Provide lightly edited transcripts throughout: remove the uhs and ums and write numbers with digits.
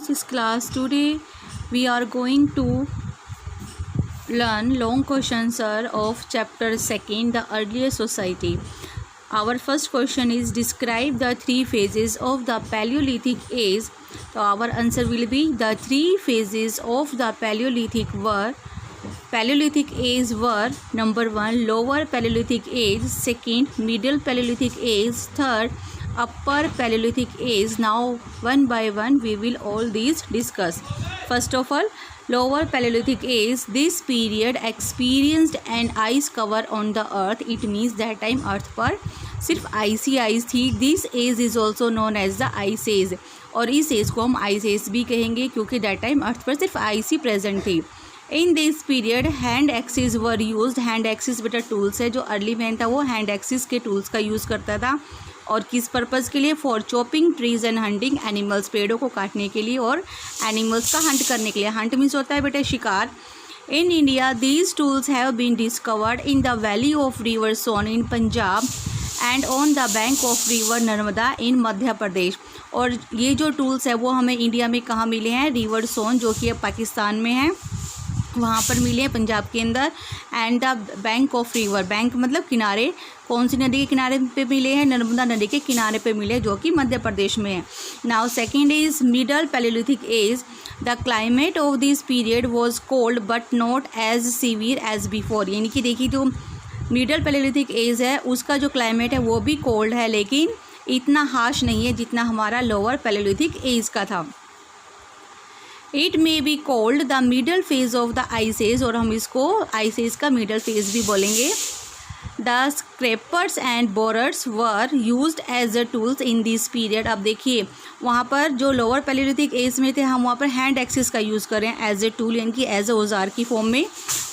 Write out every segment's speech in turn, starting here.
this class. Today we are going to learn long question answer of chapter 2, the earlier society. Our first question is describe the three phases of the Paleolithic age. So our answer will be the three phases of the Paleolithic age were number 1 lower Paleolithic age, second middle Paleolithic age, third upper Paleolithic age. Now one by one we will all these discuss. First of all, lower Paleolithic age. This period experienced an ice cover on the earth. It means that time earth पर सिर्फ icy ice थी. This age is also known as the ice age, और इस as को हम ice as भी कहेंगे क्योंकि दैट टाइम अर्थ पर सिर्फ आइस ही प्रेजेंट थी. इन this period hand axis were used. Hand axis बेटा टूल्स है. जो अर्ली मैन था वो हैंड एक्सिस के टूल्स का यूज़ करता था. और किस पर्पज़ के लिए? For chopping trees and hunting animals. पेड़ों को काटने के लिए और एनिमल्स का हंट करने के लिए. हंट मीन्स होता है बेटा शिकार. In India these tools have been discovered in the valley of river Son in Punjab and on the bank of river Narmada in Madhya Pradesh. और ये जो टूल्स है वो हमें इंडिया में कहाँ मिले हैं? रिवर सोन, जो कि अब पाकिस्तान में है, वहाँ पर मिले हैं पंजाब के अंदर. And the bank of river, bank मतलब किनारे. कौन सी नदी के किनारे पे मिले हैं? नर्मदा नदी के किनारे पे मिले, जो कि मध्य प्रदेश में है. Now second is middle Palaeolithic age. The climate of this period was cold but not as severe as before. यानी कि देखिए जो मिडल पैलेलिथिक एज है उसका जो क्लाइमेट है वो भी कोल्ड है, लेकिन इतना हार्श नहीं है जितना हमारा लोअर पैलेलिथिक एज का था. It may be cold the middle phase of the ice age, और हम इसको आइस एज का मिडल फेज भी बोलेंगे. The scrapers and borers were used as a tools in this period. अब देखिए वहाँ पर जो लोअर पैलेलिथिक एज में थे हम वहाँ पर हैंड एक्सिस का यूज़ कर रहे हैं एज ए टूल, यानी कि एज ए औजार की फॉर्म में.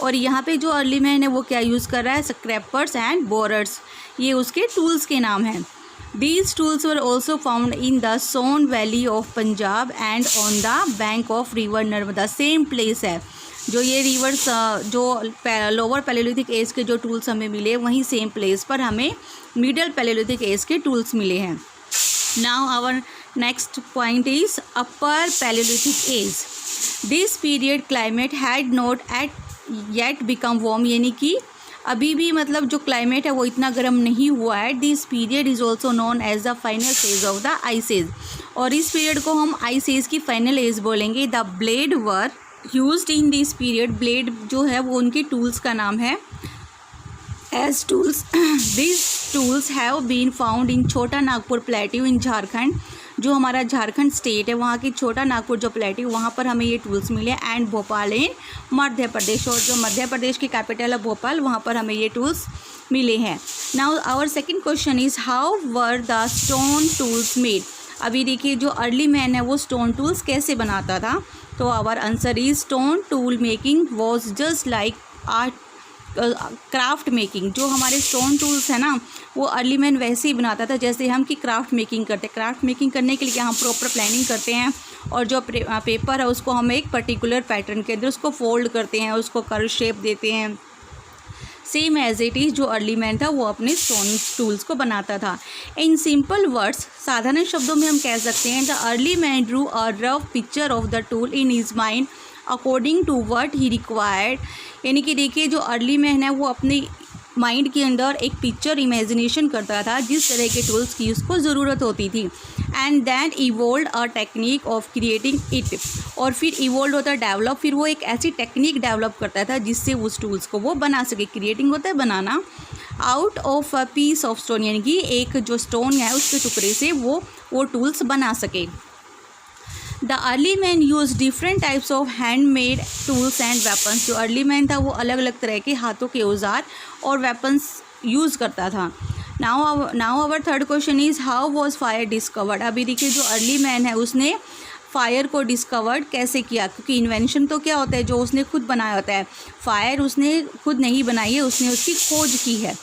और यहाँ पे जो अर्ली मैन है वो क्या यूज़ कर रहा है? Scrapers and borers. ये उसके टूल्स के नाम हैं. These tools were also found in the Son Valley of Punjab and on the bank of river Narmada. Same place है. जो ये रिवर्स जो लोअर पैलेलिथिक एज के जो टूल्स हमें मिले वहीं सेम प्लेस पर हमें मिडल पैलेलिथिक एज के टूल्स मिले हैं. Now our next point is upper Palaeolithic age. This period climate had not yet become warm. यानी कि अभी भी मतलब जो क्लाइमेट है वो इतना गर्म नहीं हुआ है. This period is also known as the final phase of the ice age. और इस पीरियड को हम आइस एज की फाइनल एज बोलेंगे. The blade were used in this period. Blade जो है वो उनके टूल्स का नाम है as tools. This tools have been found in Chota Nagpur plateau इन झारखंड. जो हमारा झारखंड स्टेट है वहाँ की छोटा नागपुर जो प्लेट्यू वहाँ पर हमें ये टूल्स मिले. एंड भोपाल इन मध्य प्रदेश, और जो मध्य प्रदेश की कैपिटल है भोपाल वहाँ पर हमें ये टूल्स मिले हैं. Now our second question is how were the stone tools made. अभी देखिए जो अर्ली मैन है वो स्टोन टूल्स कैसे बनाता था. तो our answer is stone tool making was just like art craft making. जो हमारे स्टोन टूल्स हैं ना वो अर्ली मैन वैसे ही बनाता था जैसे हम कि क्राफ्ट मेकिंग करते हैं. क्राफ्ट मेकिंग करने के लिए हम प्रॉपर प्लानिंग करते हैं और जो पेपर है उसको हम एक पर्टिकुलर पैटर्न के अंदर उसको फोल्ड करते हैं, उसको कर्व शेप देते हैं. सेम एज इट इज़ जो अर्ली मैन था वो अपने स्टोन टूल्स को बनाता था. इन सिंपल वर्ड्स, साधारण शब्दों में हम कह सकते हैं the early man drew a rough picture of the tool in his mind according to what he required. यानी कि देखिए जो अर्ली मैन है वो अपने माइंड के अंदर एक पिक्चर इमेजिनेशन करता था जिस तरह के टूल्स की उसको ज़रूरत होती थी. And then evolve a technique of creating it. और फिर इवोल्व होता है डेवलप, फिर वो एक ऐसी टेक्निक डेवलप करता था जिससे उस टूल्स को वो बना सके. क्रिएटिंग होता है बनाना. Out of a piece of stone, यानी कि एक जो स्टोन है उसके टुकड़े से वो टूल्स बना सके. The early man use different types of handmade tools and weapons. जो अर्ली मैन था वो अलग अलग तरह के हाथों के औजार और वेपन्स यूज़ करता था. Now our third question is how was fire discovered. अभी देखिए जो अर्ली मैन है उसने फायर को डिस्कवर्ड कैसे किया, क्योंकि इन्वेंशन तो क्या होता है जो उसने खुद बनाया होता है. फायर उसने खुद नहीं बनाई है, उसने उसकी खोज की है.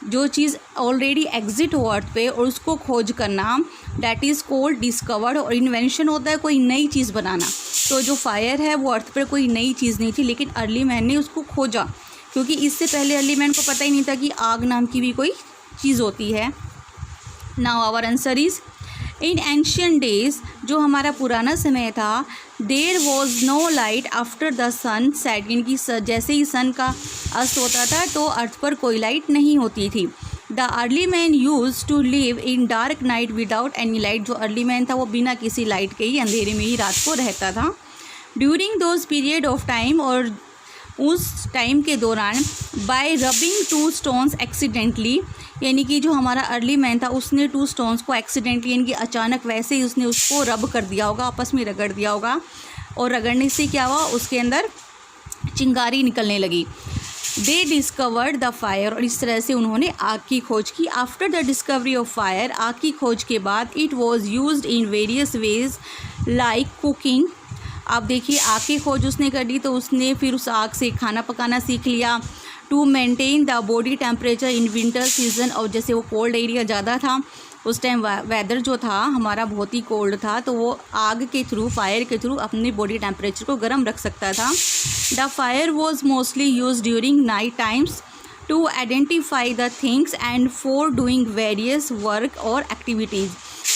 जो चीज़ ऑलरेडी एग्जिट हो अर्थ पे और उसको खोज करना डैट इज़ कॉल्ड डिस्कवर्ड. और इन्वेंशन होता है कोई नई चीज़ बनाना. तो जो फायर है वो अर्थ पर कोई नई चीज़ नहीं थी, लेकिन अर्ली मैन ने उसको खोजा, क्योंकि इससे पहले अर्ली मैन को पता ही नहीं था कि आग नाम की भी कोई चीज़ होती है. Now our answer is in ancient days, जो हमारा पुराना समय था, there was no light after the sunset, यानी कि जैसे ही सन का अस्त होता था तो अर्थ पर कोई लाइट नहीं होती थी। The early man use to live in dark night without any light, जो अर्ली मैन था वो बिना किसी लाइट के ही अंधेरे में ही रात को रहता था। During those period of time, और उस टाइम के दौरान, by rubbing two stones accidentally, यानी कि जो हमारा अर्ली मैन था उसने 2 स्टोन्स को एक्सीडेंटली, यानी कि अचानक वैसे ही उसने उसको रब कर दिया होगा, आपस में रगड़ दिया होगा, और रगड़ने से क्या हुआ, उसके अंदर चिंगारी निकलने लगी। दे डिस्कवर्ड द फायर, और इस तरह से उन्होंने आग की खोज की। After the discovery of fire, आग की खोज के बाद, it was used in various ways like cooking. आप देखिए, आग की खोज उसने कर दी तो उसने फिर उस आग से खाना पकाना सीख लिया। To maintain the body temperature in winter season, और जैसे वो कोल्ड एरिया ज़्यादा था उस टाइम, वेदर जो था हमारा बहुत ही कोल्ड था, तो वो आग के थ्रू, फायर के थ्रू अपनी बॉडी टेम्परेचर को गर्म रख सकता था। The fire was mostly use during night times to identify the things and for doing various work और एक्टिविटीज़।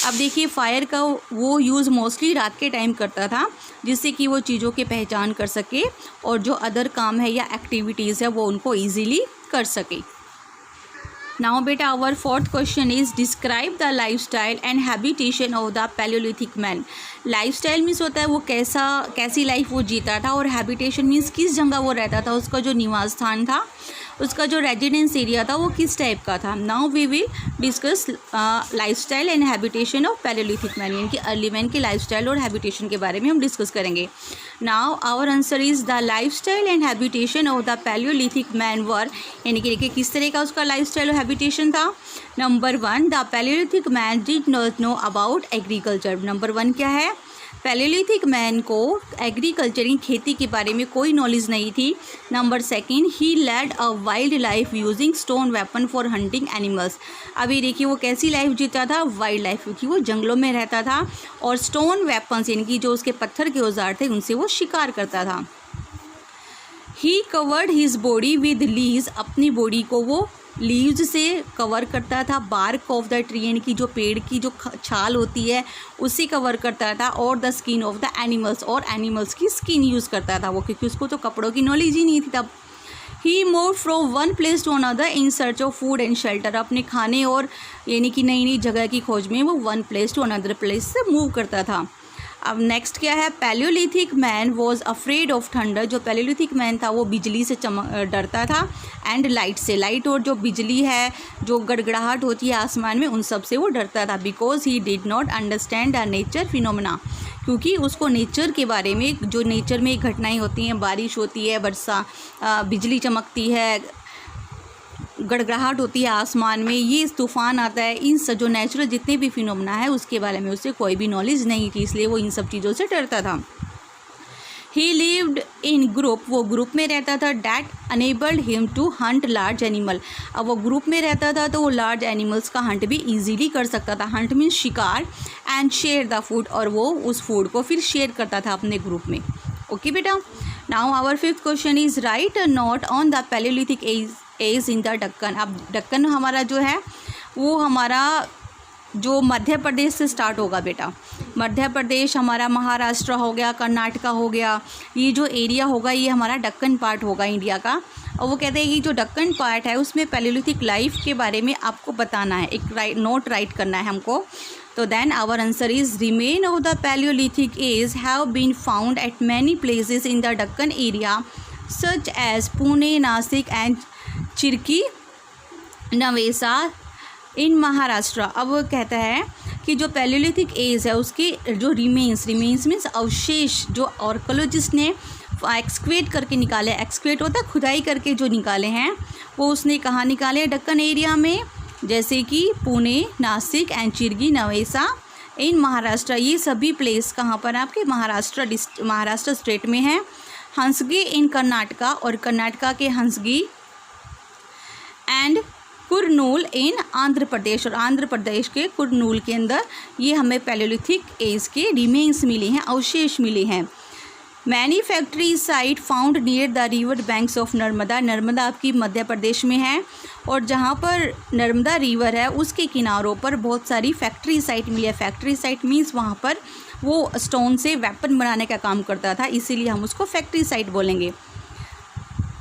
अब देखिए, फायर का वो यूज़ मोस्टली रात के टाइम करता था, जिससे कि वो चीज़ों की पहचान कर सके और जो अदर काम है या एक्टिविटीज़ है वो उनको ईजीली कर सके। नाउ बेटा, our 4th question is describe the life style and habitation of the Palaeolithic man. Lifestyle means होता है वो कैसी लाइफ वो जीता था, और हैबिटेशन मीन्स किस जगह वो रहता था, उसका जो निवास स्थान था, उसका जो रेजिडेंस एरिया था वो किस टाइप का था। Now we will discuss life style and habitation of palaeolithic man, यानी कि अर्ली मैन की लाइफ स्टाइल और हैबिटेशन के बारे में हम डिस्कस करेंगे। Now our answer is the life style and habitation of the Palaeolithic man were, यानी कि देखिए किस तरह का उसका लाइफ स्टाइल और हैबिटेशन था। Number 1, the Palaeolithic man did not know about agriculture. Number 1 क्या है, पैलियोलिथिक मैन को एग्रीकल्चर की खेती के बारे में कोई नॉलेज नहीं थी। Number 2, he led a wild life using stone weapon for hunting animals. अभी देखिए वो कैसी लाइफ जीता था, वाइल्ड लाइफ, क्योंकि वो जंगलों में रहता था और स्टोन वेपन्स यानी कि जो उसके पत्थर के औजार थे उनसे वो शिकार करता था। He covered his body with leaves, अपनी बॉडी को वो लीव्स से कवर करता था। बार्क ऑफ द ट्री, यानी कि जो पेड़ की जो छाल होती है उससे कवर करता था। और the skin of the animals, और एनिमल्स की स्किन यूज़ करता था वो, क्योंकि उसको तो कपड़ों की नॉलेज ही नहीं थी तब। He move from one place to another in search of food and shelter, अपने खाने और यानी कि नई नई जगह की खोज में वो one place to another place से मूव करता था। अब नेक्स्ट क्या है, Palaeolithic man was afraid of thunder. जो पैलियोलिथिक मैन था वो बिजली से डरता था, एंड लाइट से, लाइट और जो बिजली है, जो गड़गड़ाहट होती है आसमान में, उन सब से वो डरता था। Because he did not understand the nature phenomena, क्योंकि उसको नेचर के बारे में, जो नेचर में घटनाएं होती हैं, बारिश होती है, बिजली चमकती है, गड़गड़ाहट होती है आसमान में, ये तूफान आता है, इन सब जो नेचुरल जितने भी फिनोमेना है उसके बारे में उसे कोई भी नॉलेज नहीं थी, इसलिए वो इन सब चीज़ों से डरता था। ही लिव्ड इन ग्रुप, वो ग्रुप में रहता था। That enabled him to hunt large animal, अब वो ग्रुप में रहता था तो वो लार्ज एनिमल्स का हंट भी ईजीली कर सकता था। हंट मीन्स शिकार, एंड शेयर द फूड, और वो उस फूड को फिर शेयर करता था अपने ग्रुप में। ओके बेटा, now our 5th question is write a note on the Palaeolithic age in the Deccan. अब दक्कन हमारा जो है वो हमारा जो मध्य प्रदेश से स्टार्ट होगा बेटा। मध्य प्रदेश हमारा महाराष्ट्र हो गया, कर्नाटका हो गया, ये जो एरिया होगा ये हमारा दक्कन पार्ट होगा इंडिया का। और वो कहते हैं कि जो दक्कन पार्ट है उसमें पैलियोलिथिक लाइफ के बारे में आपको बताना है, एक नोट राइट करना है हमको। तो then our answer is remain of the Palaeolithic age have been found at many places in the Deccan area such as Pune, Nashik and Chirki Nevasa in Maharashtra. अब वो कहता है कि जो पैलियोलिथिक एज है उसके जो रिमेन्स मीन्स अवशेष जो आर्कियोलॉजिस्ट ने एक्सक्वेट करके निकाले, एक्सक्वेट होता है खुदाई करके जो निकाले हैं, वो उसने कहाँ निकाले, दक्कन एरिया में, जैसे कि पुणे, नासिक एंड चिरगी नवेसा इन महाराष्ट्र। ये सभी प्लेस कहाँ पर आपके महाराष्ट्र स्टेट में हैं। हंसगी इन कर्नाटका, और कर्नाटका के हंसगी, एंड कुरनूल इन आंध्र प्रदेश, और आंध्र प्रदेश के कुरनूल के अंदर ये हमें पैलियोलिथिक एज के रिमेन्स मिले हैं, अवशेष मिले हैं। Many factory site found near the river banks of Narmada. Narmada आपकी मध्य प्रदेश में है और जहाँ पर नर्मदा रिवर है उसके किनारों पर बहुत सारी फैक्ट्री साइट मिली है। फैक्ट्री साइट मीन्स वहाँ पर वो स्टोन से वेपन बनाने का काम करता था, इसीलिए हम उसको फैक्ट्री साइट बोलेंगे।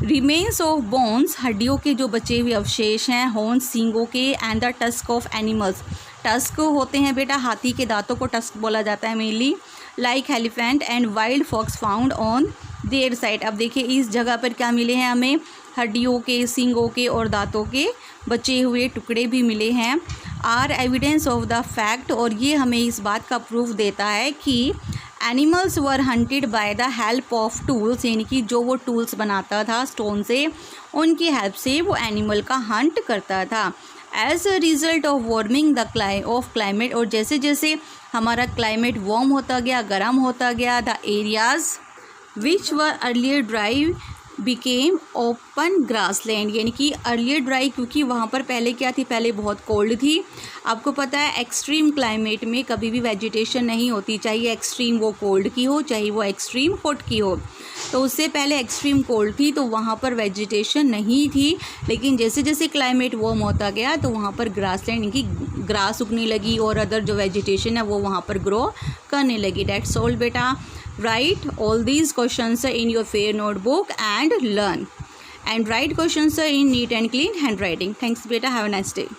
रिमेन्स ऑफ बोन्स, हड्डियों के जो बचे हुए अवशेष हैं, हॉर्न्स, सींगों के, and the tusk of animals. Tusk होते हैं बेटा हाथी के दांतों को टस्क बोला जाता है mainly, like elephant and wild fox found on there side. अब देखिए इस जगह पर क्या मिले हैं हमें, हड्डियों के, सींगों के और दांतों के बचे हुए टुकड़े भी मिले हैं। Are evidence of the fact, और ये हमें इस बात का प्रूफ देता है कि animals were hunted by the help of tools, यानी कि जो वो टूल्स बनाता था स्टोन से, उनकी हेल्प से वो एनिमल का हंट करता था। As a result of warming the climate, और जैसे जैसे हमारा क्लाइमेट वार्म होता गया, गर्म होता गया, the areas which were earlier dry became open grassland, यानी कि अर्लियर ड्राई क्योंकि वहाँ पर पहले क्या थी, पहले बहुत कोल्ड थी। आपको पता है एक्सट्रीम क्लाइमेट में कभी भी वेजिटेशन नहीं होती, चाहे एक्सट्रीम वो कोल्ड की हो चाहे वो एक्सट्रीम हॉट की हो। तो उससे पहले एक्सट्रीम कोल्ड थी तो वहाँ पर वेजिटेशन नहीं थी, लेकिन जैसे जैसे क्लाइमेट वार्म होता गया तो वहाँ पर ग्रासलैंड, यानी कि ग्रास उगने लगी और अदर जो वेजिटेशन है वो वहाँ पर ग्रो करने लगी। डेट्स ऑल बेटा। Write all these questions in your fair notebook and learn. And write questions in neat and clean handwriting. Thanks beta. Have a nice day.